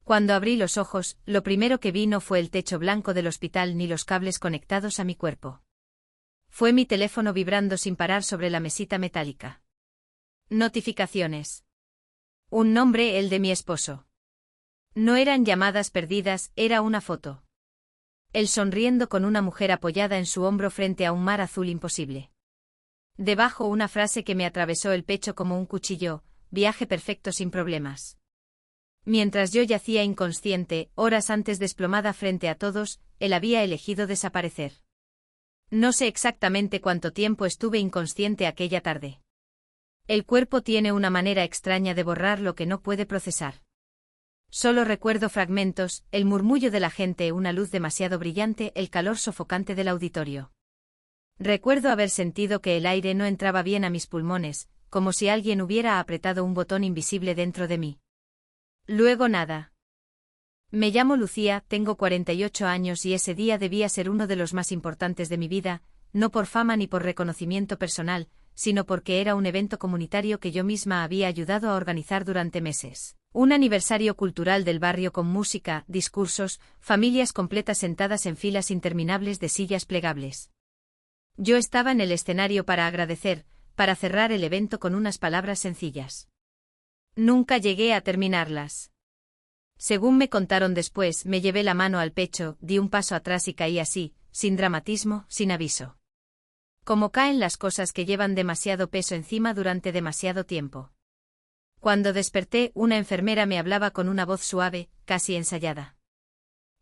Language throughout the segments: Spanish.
Cuando abrí los ojos, lo primero que vi no fue el techo blanco del hospital ni los cables conectados a mi cuerpo. Fue mi teléfono vibrando sin parar sobre la mesita metálica. Notificaciones. Un nombre, el de mi esposo. No eran llamadas perdidas, era una foto. Él sonriendo con una mujer apoyada en su hombro frente a un mar azul imposible. Debajo una frase que me atravesó el pecho como un cuchillo: viaje perfecto sin problemas. Mientras yo yacía inconsciente, horas antes desplomada frente a todos, él había elegido desaparecer. No sé exactamente cuánto tiempo estuve inconsciente aquella tarde. El cuerpo tiene una manera extraña de borrar lo que no puede procesar. Solo recuerdo fragmentos, el murmullo de la gente, una luz demasiado brillante, el calor sofocante del auditorio. Recuerdo haber sentido que el aire no entraba bien a mis pulmones, como si alguien hubiera apretado un botón invisible dentro de mí. Luego nada. Me llamo Lucía, tengo 48 años y ese día debía ser uno de los más importantes de mi vida, no por fama ni por reconocimiento personal, sino porque era un evento comunitario que yo misma había ayudado a organizar durante meses. Un aniversario cultural del barrio con música, discursos, familias completas sentadas en filas interminables de sillas plegables. Yo estaba en el escenario para agradecer, para cerrar el evento con unas palabras sencillas. Nunca llegué a terminarlas. Según me contaron después, me llevé la mano al pecho, di un paso atrás y caí así, sin dramatismo, sin aviso. Como caen las cosas que llevan demasiado peso encima durante demasiado tiempo. Cuando desperté, una enfermera me hablaba con una voz suave, casi ensayada.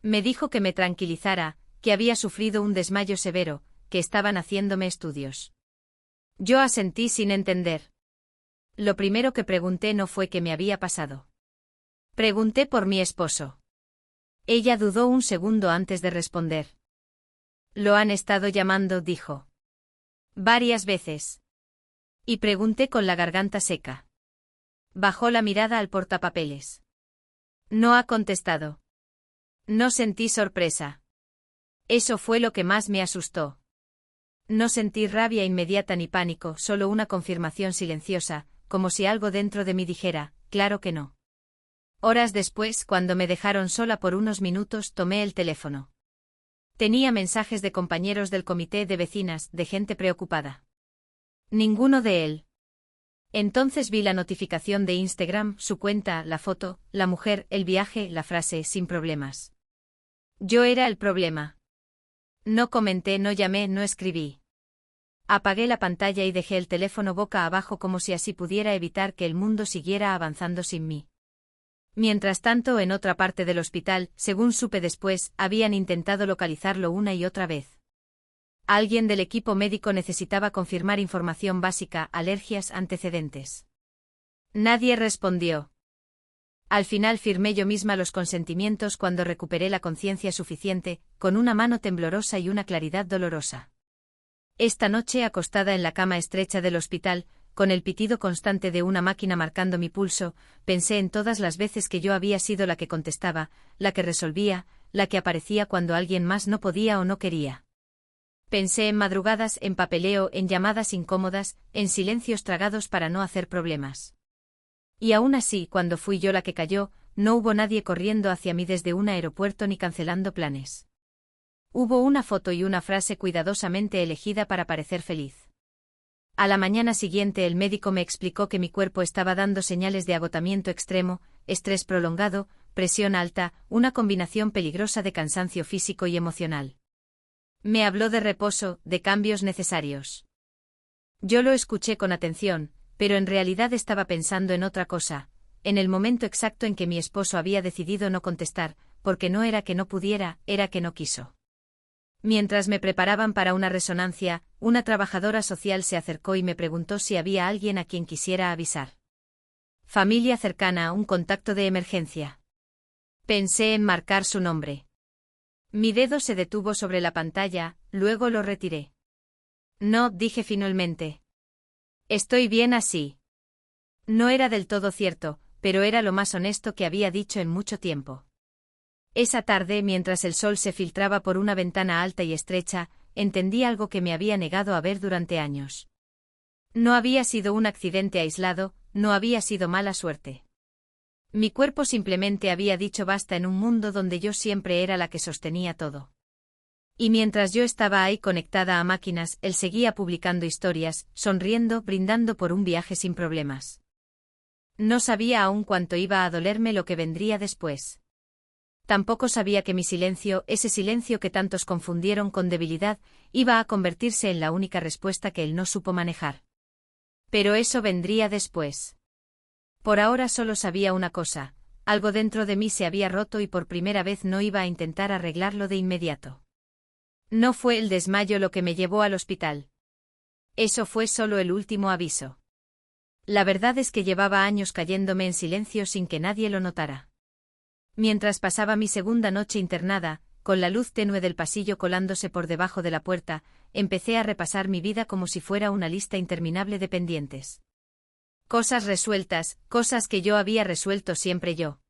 Me dijo que me tranquilizara, que había sufrido un desmayo severo, que estaban haciéndome estudios. Yo asentí sin entender. Lo primero que pregunté no fue qué me había pasado. Pregunté por mi esposo. Ella dudó un segundo antes de responder. Lo han estado llamando, dijo. Varias veces. Y pregunté con la garganta seca. Bajó la mirada al portapapeles. No ha contestado. No sentí sorpresa. Eso fue lo que más me asustó. No sentí rabia inmediata ni pánico, solo una confirmación silenciosa, como si algo dentro de mí dijera, claro que no. Horas después, cuando me dejaron sola por unos minutos, tomé el teléfono. Tenía mensajes de compañeros del comité de vecinas, de gente preocupada. Ninguno de él. Entonces vi la notificación de Instagram, su cuenta, la foto, la mujer, el viaje, la frase, sin problemas. Yo era el problema. No comenté, no llamé, no escribí. Apagué la pantalla y dejé el teléfono boca abajo como si así pudiera evitar que el mundo siguiera avanzando sin mí. Mientras tanto, en otra parte del hospital, según supe después, habían intentado localizarlo una y otra vez. Alguien del equipo médico necesitaba confirmar información básica, alergias, antecedentes. Nadie respondió. Al final firmé yo misma los consentimientos cuando recuperé la conciencia suficiente, con una mano temblorosa y una claridad dolorosa. Esta noche, acostada en la cama estrecha del hospital, con el pitido constante de una máquina marcando mi pulso, pensé en todas las veces que yo había sido la que contestaba, la que resolvía, la que aparecía cuando alguien más no podía o no quería. Pensé en madrugadas, en papeleo, en llamadas incómodas, en silencios tragados para no hacer problemas. Y aún así, cuando fui yo la que cayó, no hubo nadie corriendo hacia mí desde un aeropuerto ni cancelando planes. Hubo una foto y una frase cuidadosamente elegida para parecer feliz. A la mañana siguiente el médico me explicó que mi cuerpo estaba dando señales de agotamiento extremo, estrés prolongado, presión alta, una combinación peligrosa de cansancio físico y emocional. Me habló de reposo, de cambios necesarios. Yo lo escuché con atención, pero en realidad estaba pensando en otra cosa, en el momento exacto en que mi esposo había decidido no contestar, porque no era que no pudiera, era que no quiso. Mientras me preparaban para una resonancia, una trabajadora social se acercó y me preguntó si había alguien a quien quisiera avisar. Familia cercana, un contacto de emergencia. Pensé en marcar su nombre. Mi dedo se detuvo sobre la pantalla, luego lo retiré. No, dije finalmente. Estoy bien así. No era del todo cierto, pero era lo más honesto que había dicho en mucho tiempo. Esa tarde, mientras el sol se filtraba por una ventana alta y estrecha, entendí algo que me había negado a ver durante años. No había sido un accidente aislado, no había sido mala suerte. Mi cuerpo simplemente había dicho basta en un mundo donde yo siempre era la que sostenía todo. Y mientras yo estaba ahí conectada a máquinas, él seguía publicando historias, sonriendo, brindando por un viaje sin problemas. No sabía aún cuánto iba a dolerme lo que vendría después. Tampoco sabía que mi silencio, ese silencio que tantos confundieron con debilidad, iba a convertirse en la única respuesta que él no supo manejar. Pero eso vendría después. Por ahora solo sabía una cosa, algo dentro de mí se había roto y por primera vez no iba a intentar arreglarlo de inmediato. No fue el desmayo lo que me llevó al hospital. Eso fue solo el último aviso. La verdad es que llevaba años cayéndome en silencio sin que nadie lo notara. Mientras pasaba mi segunda noche internada, con la luz tenue del pasillo colándose por debajo de la puerta, empecé a repasar mi vida como si fuera una lista interminable de pendientes. Cosas resueltas, cosas que yo había resuelto siempre yo.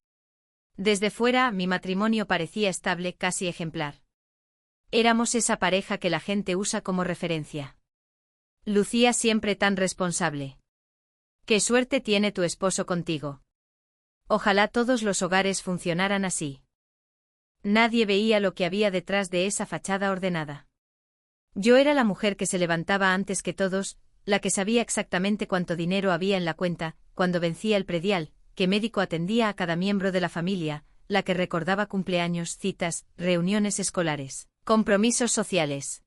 Desde fuera, mi matrimonio parecía estable, casi ejemplar. Éramos esa pareja que la gente usa como referencia. Lucía siempre tan responsable. Qué suerte tiene tu esposo contigo. Ojalá todos los hogares funcionaran así. Nadie veía lo que había detrás de esa fachada ordenada. Yo era la mujer que se levantaba antes que todos, la que sabía exactamente cuánto dinero había en la cuenta, cuando vencía el predial, qué médico atendía a cada miembro de la familia, la que recordaba cumpleaños, citas, reuniones escolares, compromisos sociales.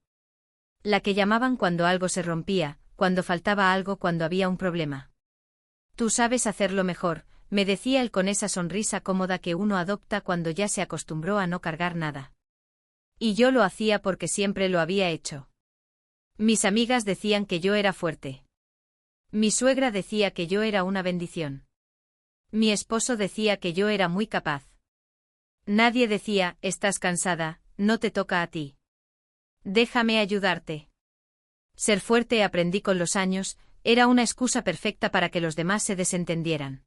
La que llamaban cuando algo se rompía, cuando faltaba algo, cuando había un problema. Tú sabes hacerlo mejor, me decía él con esa sonrisa cómoda que uno adopta cuando ya se acostumbró a no cargar nada. Y yo lo hacía porque siempre lo había hecho. Mis amigas decían que yo era fuerte. Mi suegra decía que yo era una bendición. Mi esposo decía que yo era muy capaz. Nadie decía, estás cansada, no te toca a ti. Déjame ayudarte. Ser fuerte, aprendí con los años, era una excusa perfecta para que los demás se desentendieran.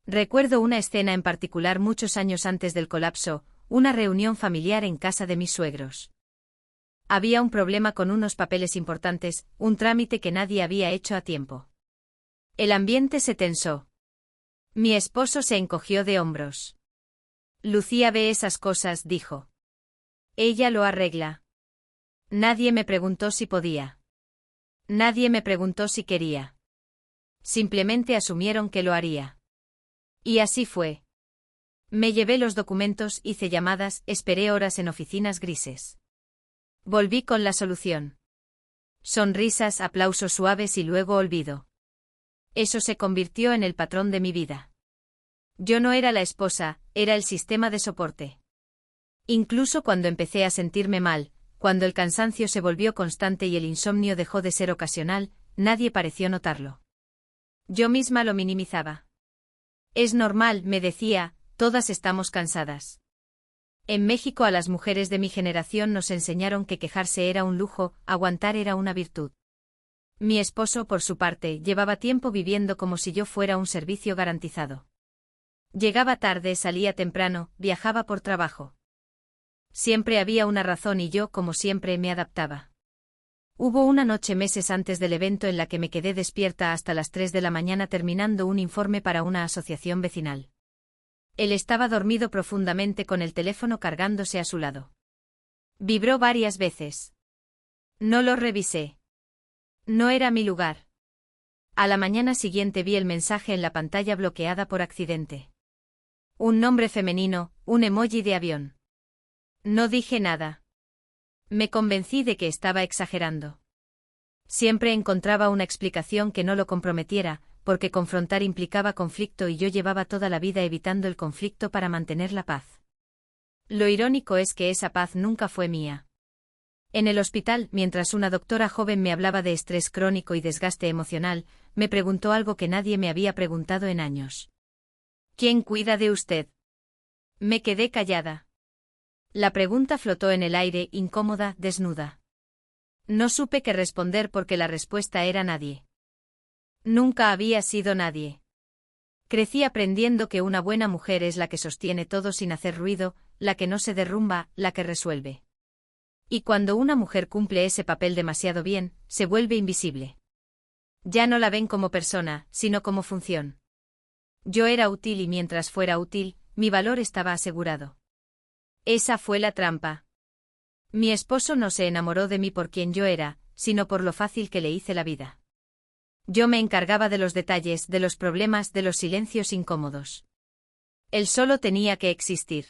Recuerdo una escena en particular muchos años antes del colapso, una reunión familiar en casa de mis suegros. Había un problema con unos papeles importantes, un trámite que nadie había hecho a tiempo. El ambiente se tensó. Mi esposo se encogió de hombros. Lucía ve esas cosas, dijo. Ella lo arregla. Nadie me preguntó si podía. Nadie me preguntó si quería. Simplemente asumieron que lo haría. Y así fue. Me llevé los documentos, hice llamadas, esperé horas en oficinas grises. Volví con la solución. Sonrisas, aplausos suaves y luego olvido. Eso se convirtió en el patrón de mi vida. Yo no era la esposa, era el sistema de soporte. Incluso cuando empecé a sentirme mal, cuando el cansancio se volvió constante y el insomnio dejó de ser ocasional, nadie pareció notarlo. Yo misma lo minimizaba. Es normal, me decía, todas estamos cansadas. En México a las mujeres de mi generación nos enseñaron que quejarse era un lujo, aguantar era una virtud. Mi esposo, por su parte, llevaba tiempo viviendo como si yo fuera un servicio garantizado. Llegaba tarde, salía temprano, viajaba por trabajo. Siempre había una razón y yo, como siempre, me adaptaba. Hubo una noche meses antes del evento en la que me quedé despierta hasta las 3 de la mañana terminando un informe para una asociación vecinal. Él estaba dormido profundamente con el teléfono cargándose a su lado. Vibró varias veces. No lo revisé. No era mi lugar. A la mañana siguiente vi el mensaje en la pantalla bloqueada por accidente. Un nombre femenino, un emoji de avión. No dije nada. Me convencí de que estaba exagerando. Siempre encontraba una explicación que no lo comprometiera, porque confrontar implicaba conflicto y yo llevaba toda la vida evitando el conflicto para mantener la paz. Lo irónico es que esa paz nunca fue mía. En el hospital, mientras una doctora joven me hablaba de estrés crónico y desgaste emocional, me preguntó algo que nadie me había preguntado en años. ¿Quién cuida de usted? Me quedé callada. La pregunta flotó en el aire, incómoda, desnuda. No supe qué responder porque la respuesta era nadie. Nunca había sido nadie. Crecí aprendiendo que una buena mujer es la que sostiene todo sin hacer ruido, la que no se derrumba, la que resuelve. Y cuando una mujer cumple ese papel demasiado bien, se vuelve invisible. Ya no la ven como persona, sino como función. Yo era útil y mientras fuera útil, mi valor estaba asegurado. Esa fue la trampa. Mi esposo no se enamoró de mí por quien yo era, sino por lo fácil que le hice la vida. Yo me encargaba de los detalles, de los problemas, de los silencios incómodos. Él solo tenía que existir.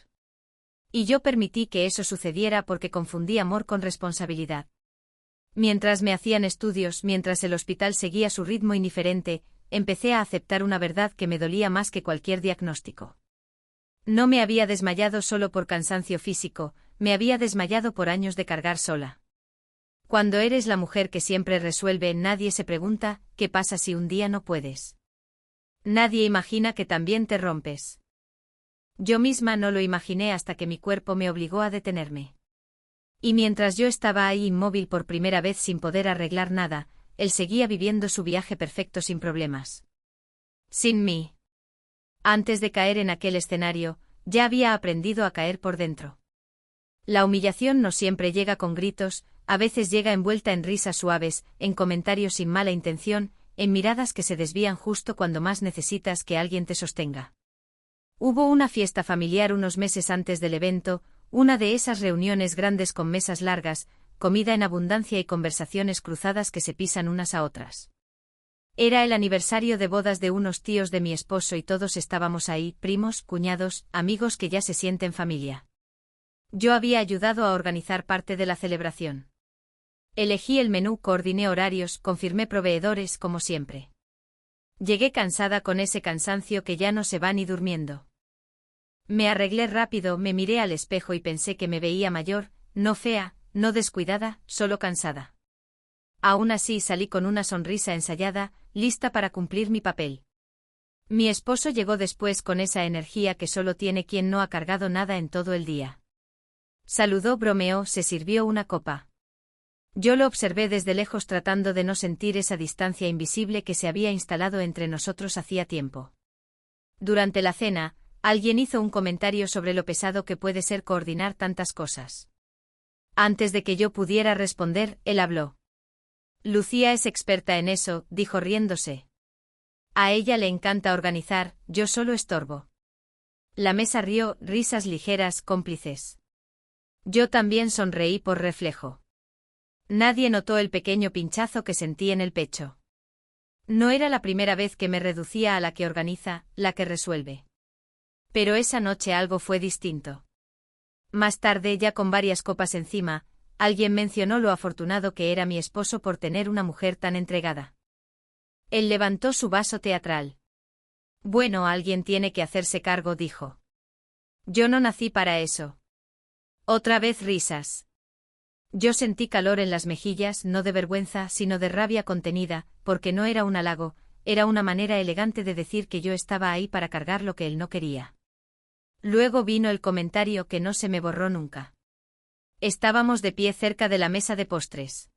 Y yo permití que eso sucediera porque confundí amor con responsabilidad. Mientras me hacían estudios, mientras el hospital seguía su ritmo indiferente, empecé a aceptar una verdad que me dolía más que cualquier diagnóstico. No me había desmayado solo por cansancio físico, me había desmayado por años de cargar sola. Cuando eres la mujer que siempre resuelve, nadie se pregunta, ¿qué pasa si un día no puedes? Nadie imagina que también te rompes. Yo misma no lo imaginé hasta que mi cuerpo me obligó a detenerme. Y mientras yo estaba ahí inmóvil por primera vez sin poder arreglar nada, él seguía viviendo su viaje perfecto sin problemas. Sin mí. Antes de caer en aquel escenario, ya había aprendido a caer por dentro. La humillación no siempre llega con gritos, a veces llega envuelta en risas suaves, en comentarios sin mala intención, en miradas que se desvían justo cuando más necesitas que alguien te sostenga. Hubo una fiesta familiar unos meses antes del evento, una de esas reuniones grandes con mesas largas, comida en abundancia y conversaciones cruzadas que se pisan unas a otras. Era el aniversario de bodas de unos tíos de mi esposo y todos estábamos ahí, primos, cuñados, amigos que ya se sienten familia. Yo había ayudado a organizar parte de la celebración. Elegí el menú, coordiné horarios, confirmé proveedores, como siempre. Llegué cansada con ese cansancio que ya no se va ni durmiendo. Me arreglé rápido, me miré al espejo y pensé que me veía mayor, no fea, no descuidada, solo cansada. Aún así salí con una sonrisa ensayada, lista para cumplir mi papel. Mi esposo llegó después con esa energía que solo tiene quien no ha cargado nada en todo el día. Saludó, bromeó, se sirvió una copa. Yo lo observé desde lejos tratando de no sentir esa distancia invisible que se había instalado entre nosotros hacía tiempo. Durante la cena, alguien hizo un comentario sobre lo pesado que puede ser coordinar tantas cosas. Antes de que yo pudiera responder, él habló. Lucía es experta en eso, dijo riéndose. A ella le encanta organizar, yo solo estorbo. La mesa rió, risas ligeras, cómplices. Yo también sonreí por reflejo. Nadie notó el pequeño pinchazo que sentí en el pecho. No era la primera vez que me reducía a la que organiza, la que resuelve. Pero esa noche algo fue distinto. Más tarde, ya con varias copas encima, alguien mencionó lo afortunado que era mi esposo por tener una mujer tan entregada. Él levantó su vaso teatral. Bueno, alguien tiene que hacerse cargo, dijo. Yo no nací para eso. Otra vez risas. Yo sentí calor en las mejillas, no de vergüenza, sino de rabia contenida, porque no era un halago, era una manera elegante de decir que yo estaba ahí para cargar lo que él no quería. Luego vino el comentario que no se me borró nunca. Estábamos de pie cerca de la mesa de postres.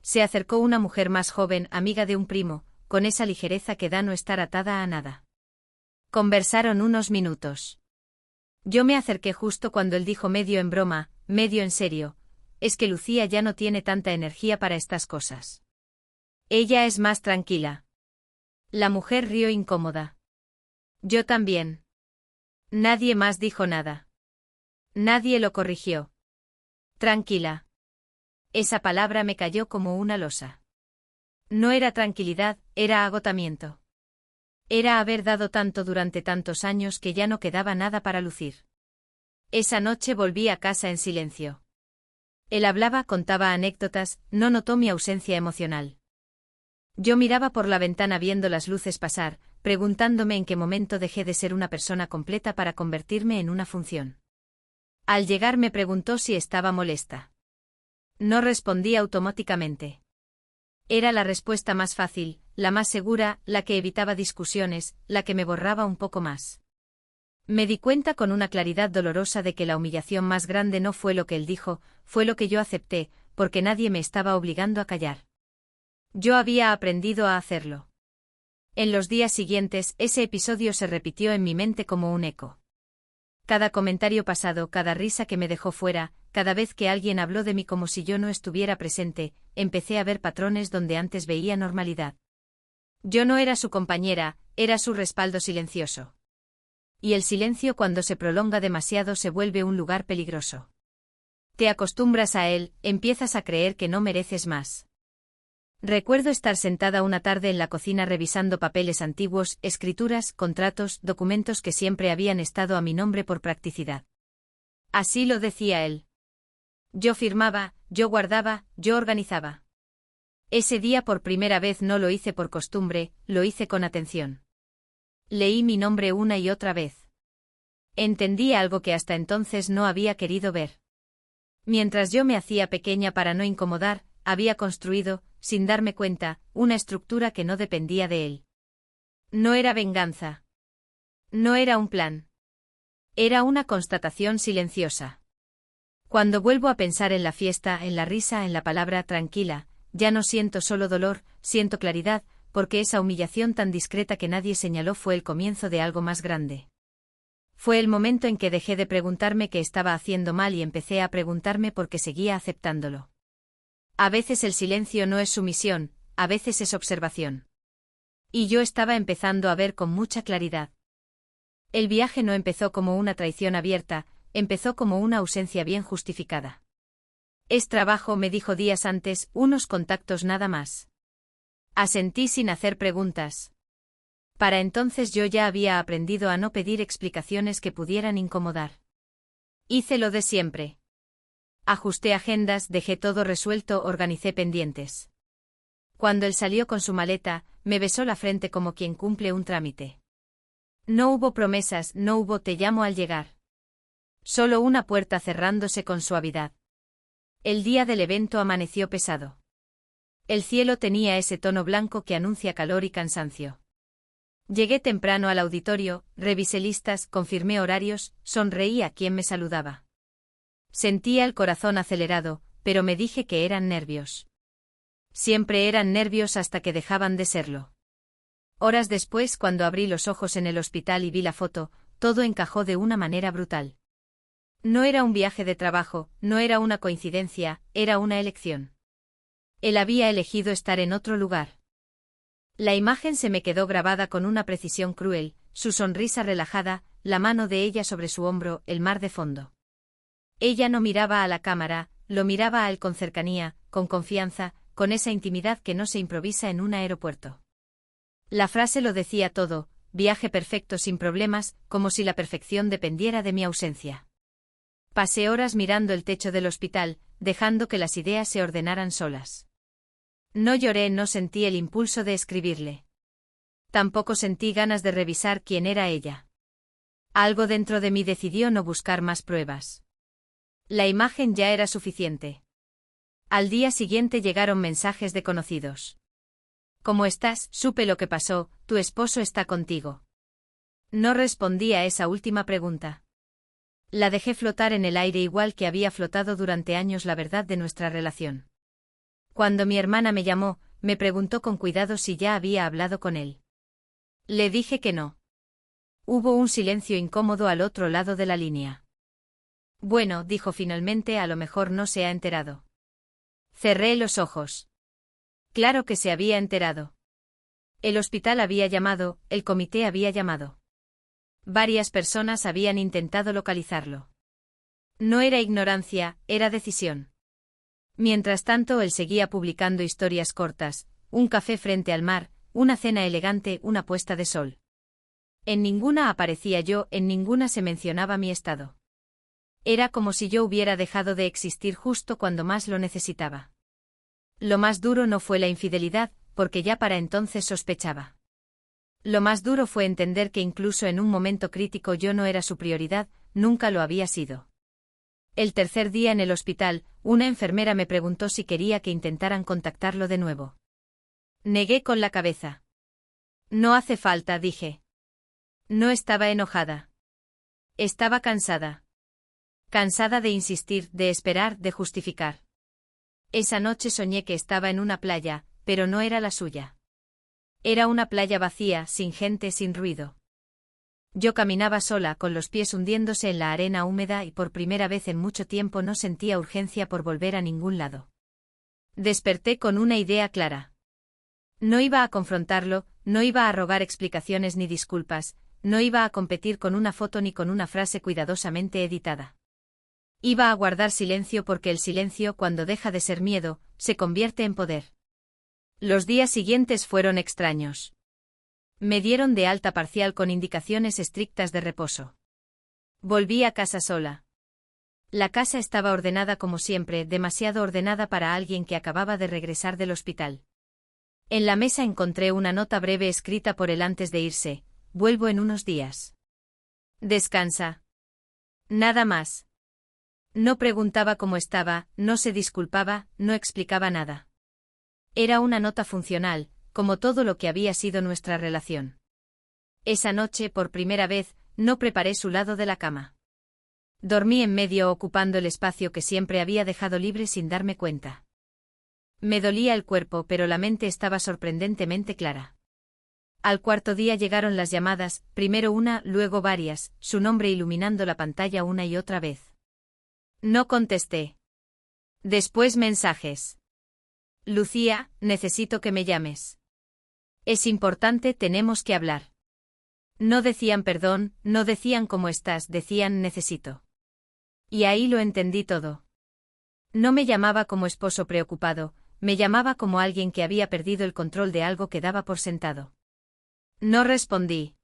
Se acercó una mujer más joven, amiga de un primo, con esa ligereza que da no estar atada a nada. Conversaron unos minutos. Yo me acerqué justo cuando él dijo medio en broma, medio en serio, es que Lucía ya no tiene tanta energía para estas cosas. Ella es más tranquila. La mujer rió incómoda. Yo también. Nadie más dijo nada. Nadie lo corrigió. Tranquila. Esa palabra me cayó como una losa. No era tranquilidad, era agotamiento. Era haber dado tanto durante tantos años que ya no quedaba nada para lucir. Esa noche volví a casa en silencio. Él hablaba, contaba anécdotas, no notó mi ausencia emocional. Yo miraba por la ventana viendo las luces pasar, preguntándome en qué momento dejé de ser una persona completa para convertirme en una función. Al llegar me preguntó si estaba molesta. No respondí automáticamente. Era la respuesta más fácil, la más segura, la que evitaba discusiones, la que me borraba un poco más. Me di cuenta con una claridad dolorosa de que la humillación más grande no fue lo que él dijo, fue lo que yo acepté, porque nadie me estaba obligando a callar. Yo había aprendido a hacerlo. En los días siguientes, ese episodio se repitió en mi mente como un eco. Cada comentario pasado, cada risa que me dejó fuera, cada vez que alguien habló de mí como si yo no estuviera presente, empecé a ver patrones donde antes veía normalidad. Yo no era su compañera, era su respaldo silencioso. Y el silencio cuando se prolonga demasiado se vuelve un lugar peligroso. Te acostumbras a él, empiezas a creer que no mereces más. Recuerdo estar sentada una tarde en la cocina revisando papeles antiguos, escrituras, contratos, documentos que siempre habían estado a mi nombre por practicidad. Así lo decía él. Yo firmaba, yo guardaba, yo organizaba. Ese día por primera vez no lo hice por costumbre, lo hice con atención. Leí mi nombre una y otra vez. Entendí algo que hasta entonces no había querido ver. Mientras yo me hacía pequeña para no incomodar, había construido, sin darme cuenta, una estructura que no dependía de él. No era venganza. No era un plan. Era una constatación silenciosa. Cuando vuelvo a pensar en la fiesta, en la risa, en la palabra tranquila, ya no siento solo dolor, siento claridad, porque esa humillación tan discreta que nadie señaló fue el comienzo de algo más grande. Fue el momento en que dejé de preguntarme qué estaba haciendo mal y empecé a preguntarme por qué seguía aceptándolo. A veces el silencio no es sumisión, a veces es observación. Y yo estaba empezando a ver con mucha claridad. El viaje no empezó como una traición abierta, empezó como una ausencia bien justificada. Es trabajo, me dijo días antes, unos contactos nada más. Asentí sin hacer preguntas. Para entonces yo ya había aprendido a no pedir explicaciones que pudieran incomodar. Hice lo de siempre. Ajusté agendas, dejé todo resuelto, organicé pendientes. Cuando él salió con su maleta, me besó la frente como quien cumple un trámite. No hubo promesas, no hubo te llamo al llegar. Solo una puerta cerrándose con suavidad. El día del evento amaneció pesado. El cielo tenía ese tono blanco que anuncia calor y cansancio. Llegué temprano al auditorio, revisé listas, confirmé horarios, sonreí a quien me saludaba. Sentía el corazón acelerado, pero me dije que eran nervios. Siempre eran nervios hasta que dejaban de serlo. Horas después, cuando abrí los ojos en el hospital y vi la foto, todo encajó de una manera brutal. No era un viaje de trabajo, no era una coincidencia, era una elección. Él había elegido estar en otro lugar. La imagen se me quedó grabada con una precisión cruel, su sonrisa relajada, la mano de ella sobre su hombro, el mar de fondo. Ella no miraba a la cámara, lo miraba a él con cercanía, con confianza, con esa intimidad que no se improvisa en un aeropuerto. La frase lo decía todo, viaje perfecto sin problemas, como si la perfección dependiera de mi ausencia. Pasé horas mirando el techo del hospital, dejando que las ideas se ordenaran solas. No lloré, no sentí el impulso de escribirle. Tampoco sentí ganas de revisar quién era ella. Algo dentro de mí decidió no buscar más pruebas. La imagen ya era suficiente. Al día siguiente llegaron mensajes de conocidos. ¿Cómo estás? Supe lo que pasó, tu esposo está contigo. No respondí a esa última pregunta. La dejé flotar en el aire igual que había flotado durante años la verdad de nuestra relación. Cuando mi hermana me llamó, me preguntó con cuidado si ya había hablado con él. Le dije que no. Hubo un silencio incómodo al otro lado de la línea. Bueno, dijo finalmente, a lo mejor no se ha enterado. Cerré los ojos. Claro que se había enterado. El hospital había llamado, el comité había llamado. Varias personas habían intentado localizarlo. No era ignorancia, era decisión. Mientras tanto él seguía publicando historias cortas, un café frente al mar, una cena elegante, una puesta de sol. En ninguna aparecía yo, en ninguna se mencionaba mi estado. Era como si yo hubiera dejado de existir justo cuando más lo necesitaba. Lo más duro no fue la infidelidad, porque ya para entonces sospechaba. Lo más duro fue entender que incluso en un momento crítico yo no era su prioridad, nunca lo había sido. El tercer día en el hospital, una enfermera me preguntó si quería que intentaran contactarlo de nuevo. Negué con la cabeza. No hace falta, dije. No estaba enojada. Estaba cansada. Cansada de insistir, de esperar, de justificar. Esa noche soñé que estaba en una playa, pero no era la suya. Era una playa vacía, sin gente, sin ruido. Yo caminaba sola, con los pies hundiéndose en la arena húmeda y por primera vez en mucho tiempo no sentía urgencia por volver a ningún lado. Desperté con una idea clara. No iba a confrontarlo, no iba a rogar explicaciones ni disculpas, no iba a competir con una foto ni con una frase cuidadosamente editada. Iba a guardar silencio porque el silencio, cuando deja de ser miedo, se convierte en poder. Los días siguientes fueron extraños. Me dieron de alta parcial con indicaciones estrictas de reposo. Volví a casa sola. La casa estaba ordenada como siempre, demasiado ordenada para alguien que acababa de regresar del hospital. En la mesa encontré una nota breve escrita por él antes de irse: vuelvo en unos días. Descansa. Nada más. No preguntaba cómo estaba, no se disculpaba, no explicaba nada. Era una nota funcional, como todo lo que había sido nuestra relación. Esa noche, por primera vez, no preparé su lado de la cama. Dormí en medio ocupando el espacio que siempre había dejado libre sin darme cuenta. Me dolía el cuerpo, pero la mente estaba sorprendentemente clara. Al cuarto día llegaron las llamadas, primero una, luego varias, su nombre iluminando la pantalla una y otra vez. No contesté. Después mensajes. Lucía, necesito que me llames. Es importante, tenemos que hablar. No decían perdón, no decían cómo estás, decían necesito. Y ahí lo entendí todo. No me llamaba como esposo preocupado, me llamaba como alguien que había perdido el control de algo que daba por sentado. No respondí.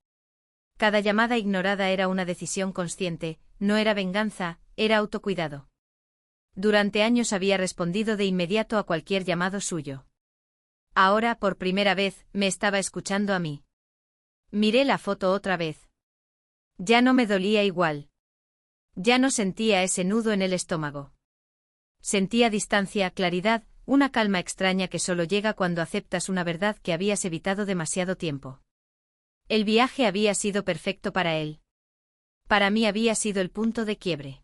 Cada llamada ignorada era una decisión consciente, no era venganza, era autocuidado. Durante años había respondido de inmediato a cualquier llamado suyo. Ahora, por primera vez, me estaba escuchando a mí. Miré la foto otra vez. Ya no me dolía igual. Ya no sentía ese nudo en el estómago. Sentía distancia, claridad, una calma extraña que solo llega cuando aceptas una verdad que habías evitado demasiado tiempo. El viaje había sido perfecto para él. Para mí había sido el punto de quiebre.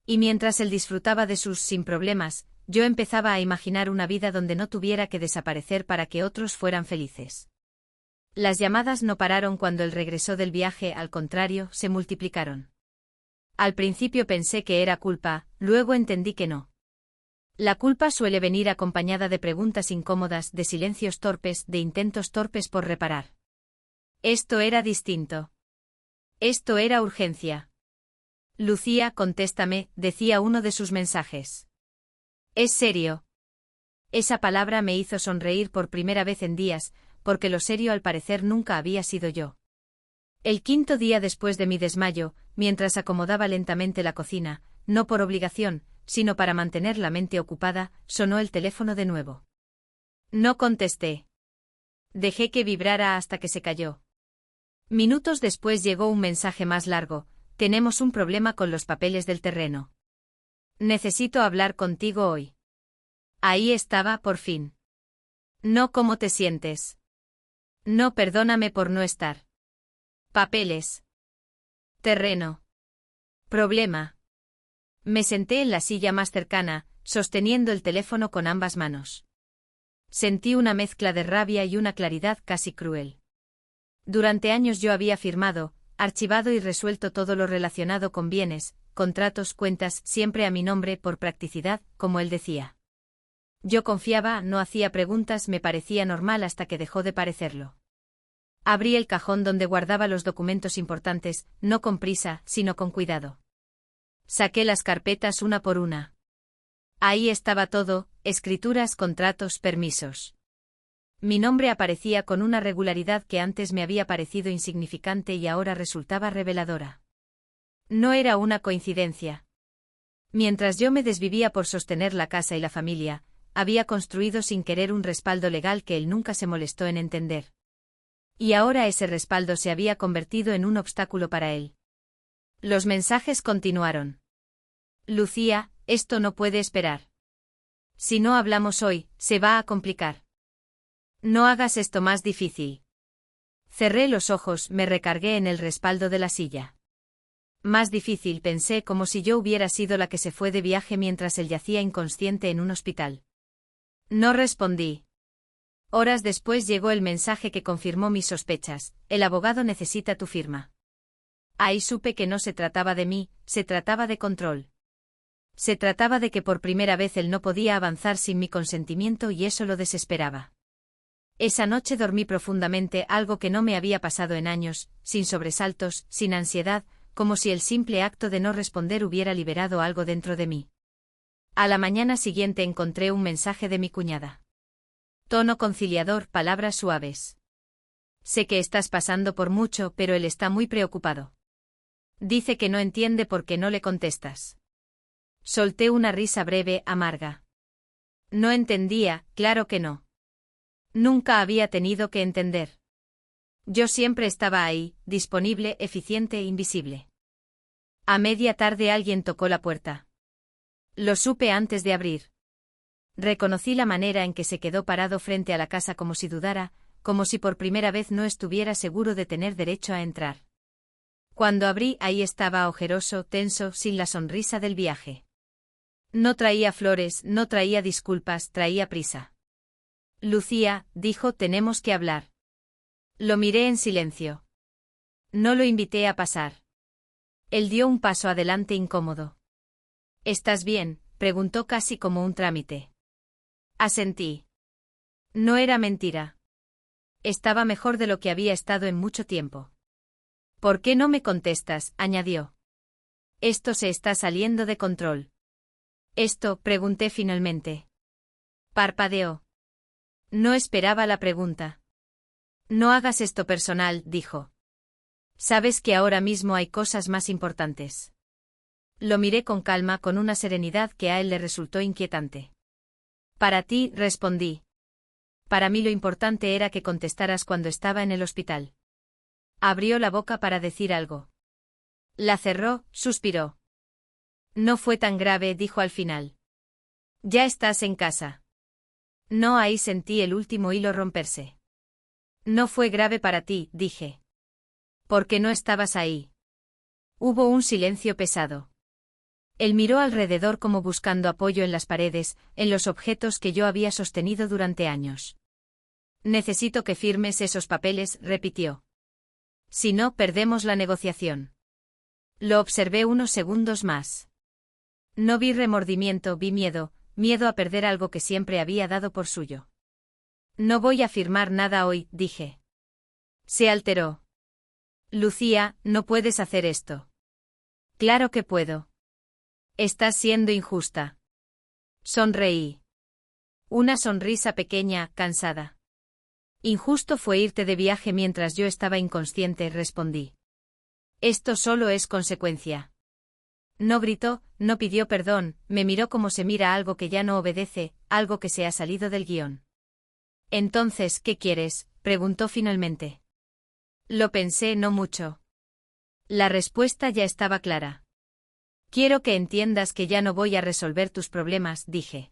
Y mientras él disfrutaba de sus sin problemas, yo empezaba a imaginar una vida donde no tuviera que desaparecer para que otros fueran felices. Las llamadas no pararon cuando él regresó del viaje, al contrario, se multiplicaron. Al principio pensé que era culpa, luego entendí que no. La culpa suele venir acompañada de preguntas incómodas, de silencios torpes, de intentos torpes por reparar. Esto era distinto. Esto era urgencia. Lucía, contéstame, decía uno de sus mensajes. ¿Es serio? Esa palabra me hizo sonreír por primera vez en días, porque lo serio al parecer nunca había sido yo. El quinto día después de mi desmayo, mientras acomodaba lentamente la cocina, no por obligación, sino para mantener la mente ocupada, sonó el teléfono de nuevo. No contesté. Dejé que vibrara hasta que se cayó. Minutos después llegó un mensaje más largo: tenemos un problema con los papeles del terreno. Necesito hablar contigo hoy. Ahí estaba, por fin. No, ¿cómo te sientes? No, perdóname por no estar. Papeles. Terreno. Problema. Me senté en la silla más cercana, sosteniendo el teléfono con ambas manos. Sentí una mezcla de rabia y una claridad casi cruel. Durante años yo había firmado, archivado y resuelto todo lo relacionado con bienes, contratos, cuentas, siempre a mi nombre por practicidad, como él decía. Yo confiaba, no hacía preguntas, me parecía normal hasta que dejó de parecerlo. Abrí el cajón donde guardaba los documentos importantes, no con prisa, sino con cuidado. Saqué las carpetas una por una. Ahí estaba todo: escrituras, contratos, permisos. Mi nombre aparecía con una regularidad que antes me había parecido insignificante y ahora resultaba reveladora. No era una coincidencia. Mientras yo me desvivía por sostener la casa y la familia, había construido sin querer un respaldo legal que él nunca se molestó en entender. Y ahora ese respaldo se había convertido en un obstáculo para él. Los mensajes continuaron. Lucía, esto no puede esperar. Si no hablamos hoy, se va a complicar. No hagas esto más difícil. Cerré los ojos, me recargué en el respaldo de la silla. Más difícil, pensé, como si yo hubiera sido la que se fue de viaje mientras él yacía inconsciente en un hospital. No respondí. Horas después llegó el mensaje que confirmó mis sospechas: el abogado necesita tu firma. Ahí supe que no se trataba de mí, se trataba de control. Se trataba de que por primera vez él no podía avanzar sin mi consentimiento y eso lo desesperaba. Esa noche dormí profundamente, algo que no me había pasado en años, sin sobresaltos, sin ansiedad, como si el simple acto de no responder hubiera liberado algo dentro de mí. A la mañana siguiente encontré un mensaje de mi cuñada. Tono conciliador, palabras suaves. Sé que estás pasando por mucho, pero él está muy preocupado. Dice que no entiende por qué no le contestas. Solté una risa breve, amarga. No entendía, claro que no. Nunca había tenido que entender. Yo siempre estaba ahí, disponible, eficiente e invisible. A media tarde alguien tocó la puerta. Lo supe antes de abrir. Reconocí la manera en que se quedó parado frente a la casa como si dudara, como si por primera vez no estuviera seguro de tener derecho a entrar. Cuando abrí, ahí estaba ojeroso, tenso, sin la sonrisa del viaje. No traía flores, no traía disculpas, traía prisa. Lucía, dijo, tenemos que hablar. Lo miré en silencio. No lo invité a pasar. Él dio un paso adelante incómodo. ¿Estás bien?, preguntó casi como un trámite. Asentí. No era mentira. Estaba mejor de lo que había estado en mucho tiempo. ¿Por qué no me contestas?, añadió. Esto se está saliendo de control. ¿Esto?, pregunté finalmente. Parpadeó. No esperaba la pregunta. No hagas esto personal, dijo. Sabes que ahora mismo hay cosas más importantes. Lo miré con calma, con una serenidad que a él le resultó inquietante. Para ti, respondí. Para mí lo importante era que contestaras cuando estaba en el hospital. Abrió la boca para decir algo. La cerró, suspiró. No fue tan grave, dijo al final. Ya estás en casa. No, ahí sentí el último hilo romperse. No fue grave para ti, dije. Porque no estabas ahí. Hubo un silencio pesado. Él miró alrededor como buscando apoyo en las paredes, en los objetos que yo había sostenido durante años. Necesito que firmes esos papeles, repitió. Si no, perdemos la negociación. Lo observé unos segundos más. No vi remordimiento, vi miedo, miedo a perder algo que siempre había dado por suyo. No voy a firmar nada hoy, dije. Se alteró. Lucía, no puedes hacer esto. Claro que puedo. Estás siendo injusta. Sonreí. Una sonrisa pequeña, cansada. Injusto fue irte de viaje mientras yo estaba inconsciente, respondí. Esto solo es consecuencia. No gritó, no pidió perdón, me miró como se mira algo que ya no obedece, algo que se ha salido del guión. Entonces, ¿qué quieres?, preguntó finalmente. Lo pensé, no mucho. La respuesta ya estaba clara. Quiero que entiendas que ya no voy a resolver tus problemas, dije.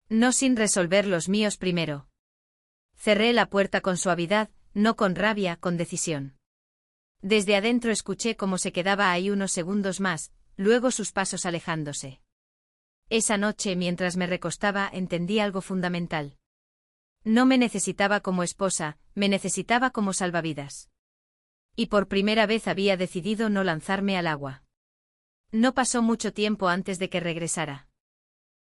No sin resolver los míos primero. Cerré la puerta con suavidad, no con rabia, con decisión. Desde adentro escuché cómo se quedaba ahí unos segundos más, luego sus pasos alejándose. Esa noche, mientras me recostaba, entendí algo fundamental. No me necesitaba como esposa, me necesitaba como salvavidas. Y por primera vez había decidido no lanzarme al agua. No pasó mucho tiempo antes de que regresara.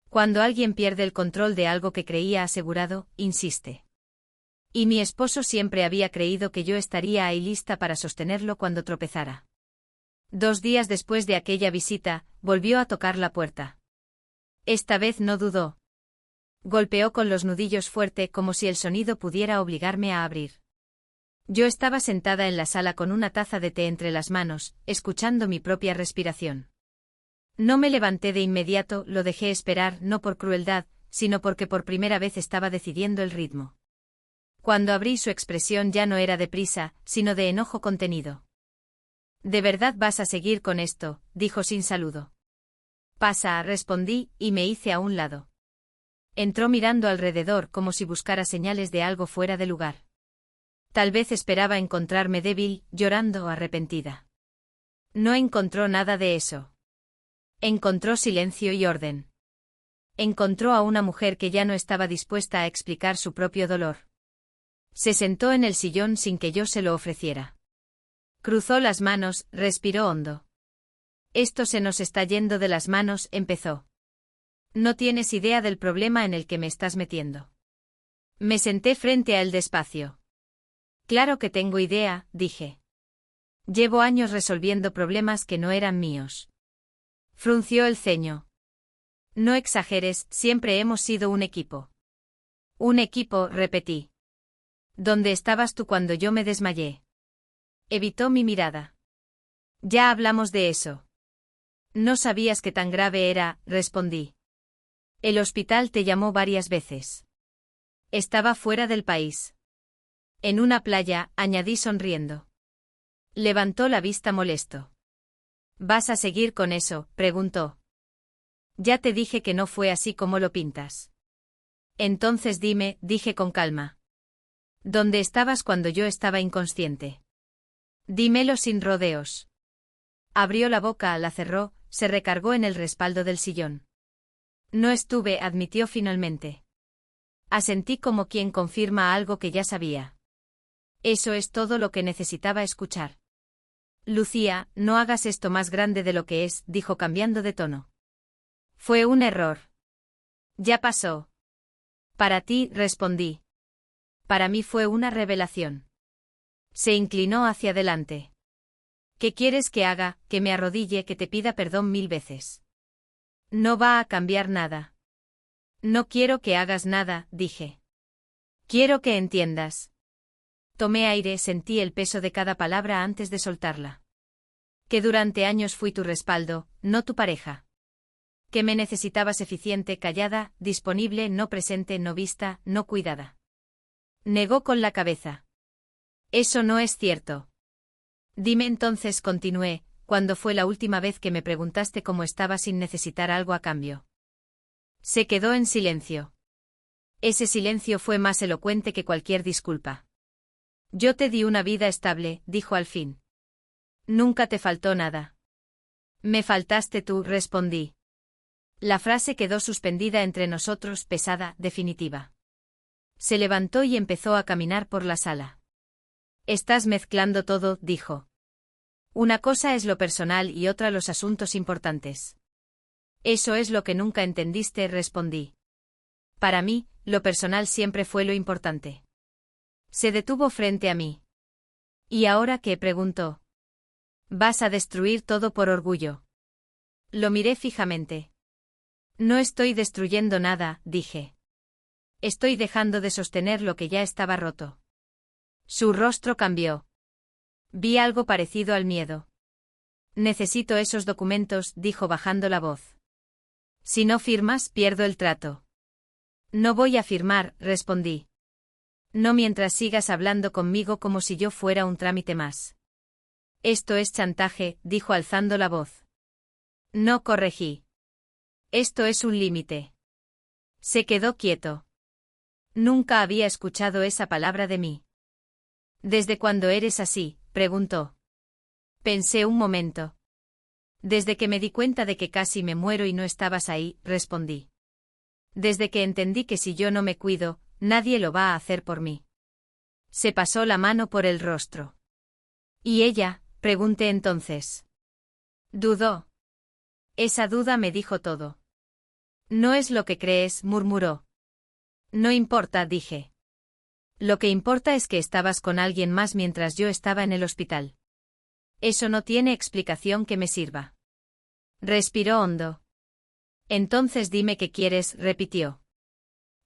Cuando alguien pierde el control de algo que creía asegurado, insiste. Y mi esposo siempre había creído que yo estaría ahí lista para sostenerlo cuando tropezara. 2 días después de aquella visita, volvió a tocar la puerta. Esta vez no dudó. Golpeó con los nudillos fuerte como si el sonido pudiera obligarme a abrir. Yo estaba sentada en la sala con una taza de té entre las manos, escuchando mi propia respiración. No me levanté de inmediato, lo dejé esperar, no por crueldad, sino porque por primera vez estaba decidiendo el ritmo. Cuando abrí, su expresión ya no era de prisa, sino de enojo contenido. ¿De verdad vas a seguir con esto?, dijo sin saludo. Pasa, respondí, y me hice a un lado. Entró mirando alrededor como si buscara señales de algo fuera de lugar. Tal vez esperaba encontrarme débil, llorando o arrepentida. No encontró nada de eso. Encontró silencio y orden. Encontró a una mujer que ya no estaba dispuesta a explicar su propio dolor. Se sentó en el sillón sin que yo se lo ofreciera. Cruzó las manos, respiró hondo. Esto se nos está yendo de las manos, empezó. No tienes idea del problema en el que me estás metiendo. Me senté frente a él despacio. Claro que tengo idea, dije. Llevo años resolviendo problemas que no eran míos. Frunció el ceño. No exageres, siempre hemos sido un equipo. Un equipo, repetí. ¿Dónde estabas tú cuando yo me desmayé? Evitó mi mirada. Ya hablamos de eso. No sabías que tan grave era, respondí. El hospital te llamó varias veces. Estaba fuera del país. En una playa, añadí sonriendo. Levantó la vista molesto. ¿Vas a seguir con eso?, preguntó. Ya te dije que no fue así como lo pintas. Entonces dime, dije con calma. ¿Dónde estabas cuando yo estaba inconsciente? Dímelo sin rodeos. Abrió la boca, la cerró, se recargó en el respaldo del sillón. No estuve, admitió finalmente. Asentí como quien confirma algo que ya sabía. Eso es todo lo que necesitaba escuchar. Lucía, no hagas esto más grande de lo que es, dijo cambiando de tono. Fue un error. Ya pasó. Para ti, respondí. Para mí fue una revelación. Se inclinó hacia adelante. ¿Qué quieres que haga, que me arrodille, que te pida perdón 1000 veces? No va a cambiar nada. No quiero que hagas nada, dije. Quiero que entiendas. Tomé aire, sentí el peso de cada palabra antes de soltarla. Que durante años fui tu respaldo, no tu pareja. Que me necesitabas eficiente, callada, disponible, no presente, no vista, no cuidada. Negó con la cabeza. Eso no es cierto. Dime entonces, continué, ¿cuándo fue la última vez que me preguntaste cómo estaba sin necesitar algo a cambio? Se quedó en silencio. Ese silencio fue más elocuente que cualquier disculpa. Yo te di una vida estable, dijo al fin. Nunca te faltó nada. Me faltaste tú, respondí. La frase quedó suspendida entre nosotros, pesada, definitiva. Se levantó y empezó a caminar por la sala. Estás mezclando todo, dijo. Una cosa es lo personal y otra los asuntos importantes. Eso es lo que nunca entendiste, respondí. Para mí, lo personal siempre fue lo importante. Se detuvo frente a mí. ¿Y ahora qué?, preguntó. ¿Vas a destruir todo por orgullo? Lo miré fijamente. No estoy destruyendo nada, dije. Estoy dejando de sostener lo que ya estaba roto. Su rostro cambió. Vi algo parecido al miedo. Necesito esos documentos, dijo bajando la voz. Si no firmas, pierdo el trato. No voy a firmar, respondí. No mientras sigas hablando conmigo como si yo fuera un trámite más. Esto es chantaje, dijo alzando la voz. No, corregí. Esto es un límite. Se quedó quieto. Nunca había escuchado esa palabra de mí. ¿Desde cuándo eres así?, preguntó. Pensé un momento. Desde que me di cuenta de que casi me muero y no estabas ahí, respondí. Desde que entendí que si yo no me cuido, nadie lo va a hacer por mí. Se pasó la mano por el rostro. ¿Y ella?, pregunté entonces. Dudó. Esa duda me dijo todo. No es lo que crees, murmuró. No importa, dije. Lo que importa es que estabas con alguien más mientras yo estaba en el hospital. Eso no tiene explicación que me sirva. Respiró hondo. Entonces dime qué quieres, repitió.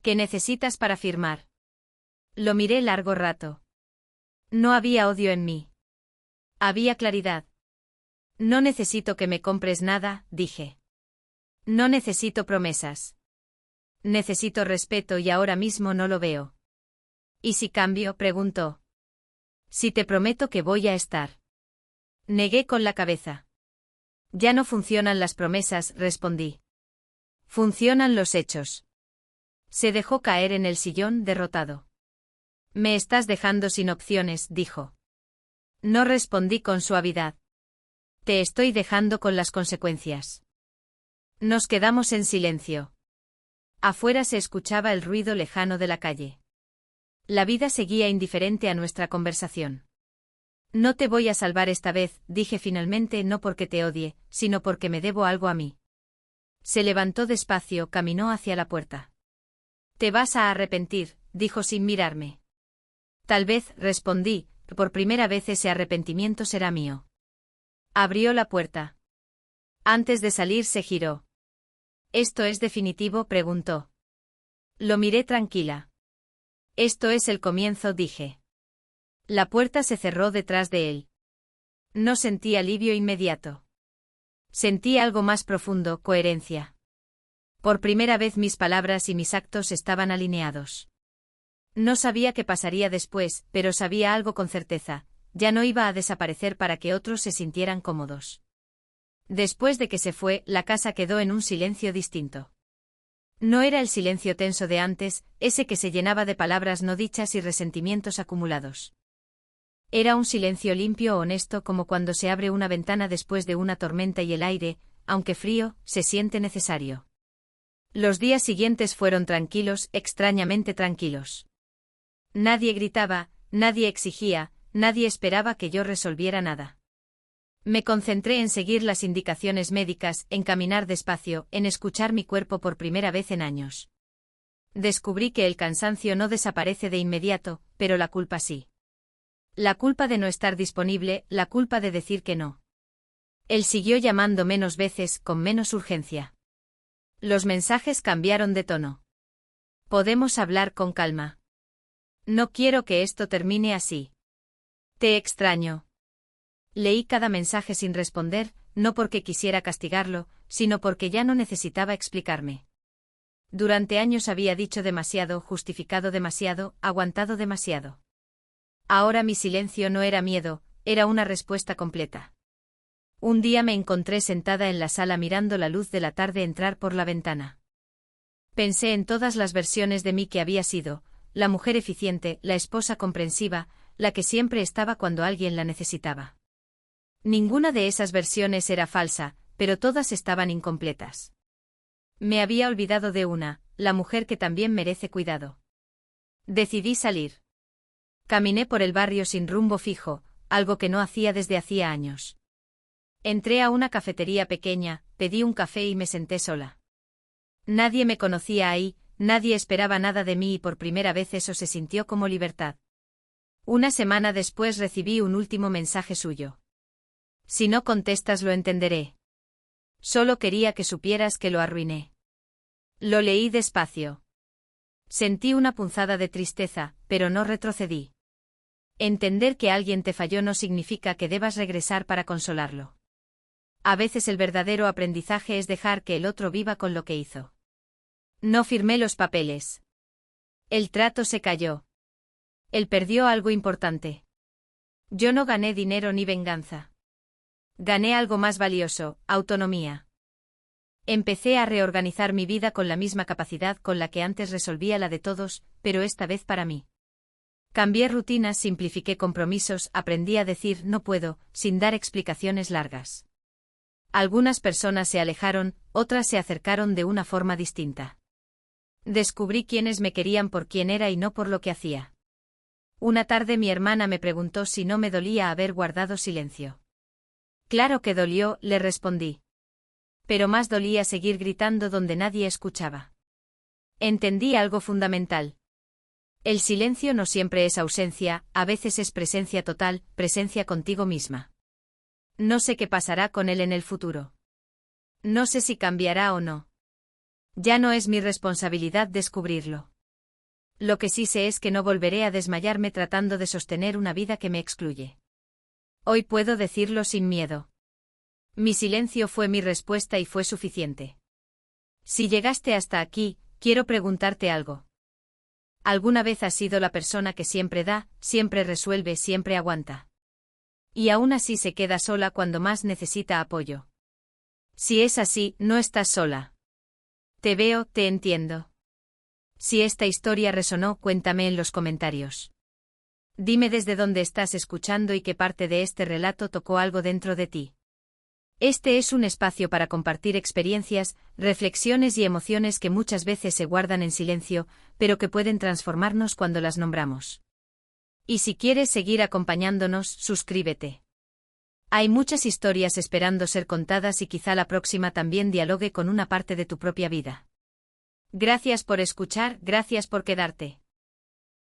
¿Qué necesitas para firmar? Lo miré largo rato. No había odio en mí. Había claridad. No necesito que me compres nada, dije. No necesito promesas. Necesito respeto y ahora mismo no lo veo. ¿Y si cambio?, preguntó. Si te prometo que voy a estar. Negué con la cabeza. Ya no funcionan las promesas, respondí. Funcionan los hechos. Se dejó caer en el sillón derrotado. Me estás dejando sin opciones, dijo. No respondí con suavidad. Te estoy dejando con las consecuencias. Nos quedamos en silencio. Afuera se escuchaba el ruido lejano de la calle. La vida seguía indiferente a nuestra conversación. No te voy a salvar esta vez, dije finalmente, no porque te odie, sino porque me debo algo a mí. Se levantó despacio, caminó hacia la puerta. Te vas a arrepentir, dijo sin mirarme. Tal vez, respondí, por primera vez ese arrepentimiento será mío. Abrió la puerta. Antes de salir se giró. ¿Esto es definitivo?, preguntó. Lo miré tranquila. Esto es el comienzo, dije. La puerta se cerró detrás de él. No sentí alivio inmediato. Sentí algo más profundo, coherencia. Por primera vez mis palabras y mis actos estaban alineados. No sabía qué pasaría después, pero sabía algo con certeza: ya no iba a desaparecer para que otros se sintieran cómodos. Después de que se fue, la casa quedó en un silencio distinto. No era el silencio tenso de antes, ese que se llenaba de palabras no dichas y resentimientos acumulados. Era un silencio limpio, honesto, como cuando se abre una ventana después de una tormenta y el aire, aunque frío, se siente necesario. Los días siguientes fueron tranquilos, extrañamente tranquilos. Nadie gritaba, nadie exigía, nadie esperaba que yo resolviera nada. Me concentré en seguir las indicaciones médicas, en caminar despacio, en escuchar mi cuerpo por primera vez en años. Descubrí que el cansancio no desaparece de inmediato, pero la culpa sí. La culpa de no estar disponible, la culpa de decir que no. Él siguió llamando menos veces, con menos urgencia. Los mensajes cambiaron de tono. Podemos hablar con calma. No quiero que esto termine así. Te extraño. Leí cada mensaje sin responder, no porque quisiera castigarlo, sino porque ya no necesitaba explicarme. Durante años había dicho demasiado, justificado demasiado, aguantado demasiado. Ahora mi silencio no era miedo, era una respuesta completa. Un día me encontré sentada en la sala mirando la luz de la tarde entrar por la ventana. Pensé en todas las versiones de mí que había sido: la mujer eficiente, la esposa comprensiva, la que siempre estaba cuando alguien la necesitaba. Ninguna de esas versiones era falsa, pero todas estaban incompletas. Me había olvidado de una, la mujer que también merece cuidado. Decidí salir. Caminé por el barrio sin rumbo fijo, algo que no hacía desde hacía años. Entré a una cafetería pequeña, pedí un café y me senté sola. Nadie me conocía ahí, nadie esperaba nada de mí y por primera vez eso se sintió como libertad. Una semana después recibí un último mensaje suyo. Si no contestas lo entenderé. Solo quería que supieras que lo arruiné. Lo leí despacio. Sentí una punzada de tristeza, pero no retrocedí. Entender que alguien te falló no significa que debas regresar para consolarlo. A veces el verdadero aprendizaje es dejar que el otro viva con lo que hizo. No firmé los papeles. El trato se cayó. Él perdió algo importante. Yo no gané dinero ni venganza. Gané algo más valioso: autonomía. Empecé a reorganizar mi vida con la misma capacidad con la que antes resolvía la de todos, pero esta vez para mí. Cambié rutinas, simplifiqué compromisos, aprendí a decir no puedo, sin dar explicaciones largas. Algunas personas se alejaron, otras se acercaron de una forma distinta. Descubrí quiénes me querían por quién era y no por lo que hacía. Una tarde mi hermana me preguntó si no me dolía haber guardado silencio. Claro que dolió, le respondí. Pero más dolía seguir gritando donde nadie escuchaba. Entendí algo fundamental. El silencio no siempre es ausencia, a veces es presencia total, presencia contigo misma. No sé qué pasará con él en el futuro. No sé si cambiará o no. Ya no es mi responsabilidad descubrirlo. Lo que sí sé es que no volveré a desmayarme tratando de sostener una vida que me excluye. Hoy puedo decirlo sin miedo. Mi silencio fue mi respuesta y fue suficiente. Si llegaste hasta aquí, quiero preguntarte algo. ¿Alguna vez has sido la persona que siempre da, siempre resuelve, siempre aguanta? Y aún así se queda sola cuando más necesita apoyo. Si es así, no estás sola. Te veo, te entiendo. Si esta historia resonó, cuéntame en los comentarios. Dime desde dónde estás escuchando y qué parte de este relato tocó algo dentro de ti. Este es un espacio para compartir experiencias, reflexiones y emociones que muchas veces se guardan en silencio, pero que pueden transformarnos cuando las nombramos. Y si quieres seguir acompañándonos, suscríbete. Hay muchas historias esperando ser contadas y quizá la próxima también dialogue con una parte de tu propia vida. Gracias por escuchar, gracias por quedarte.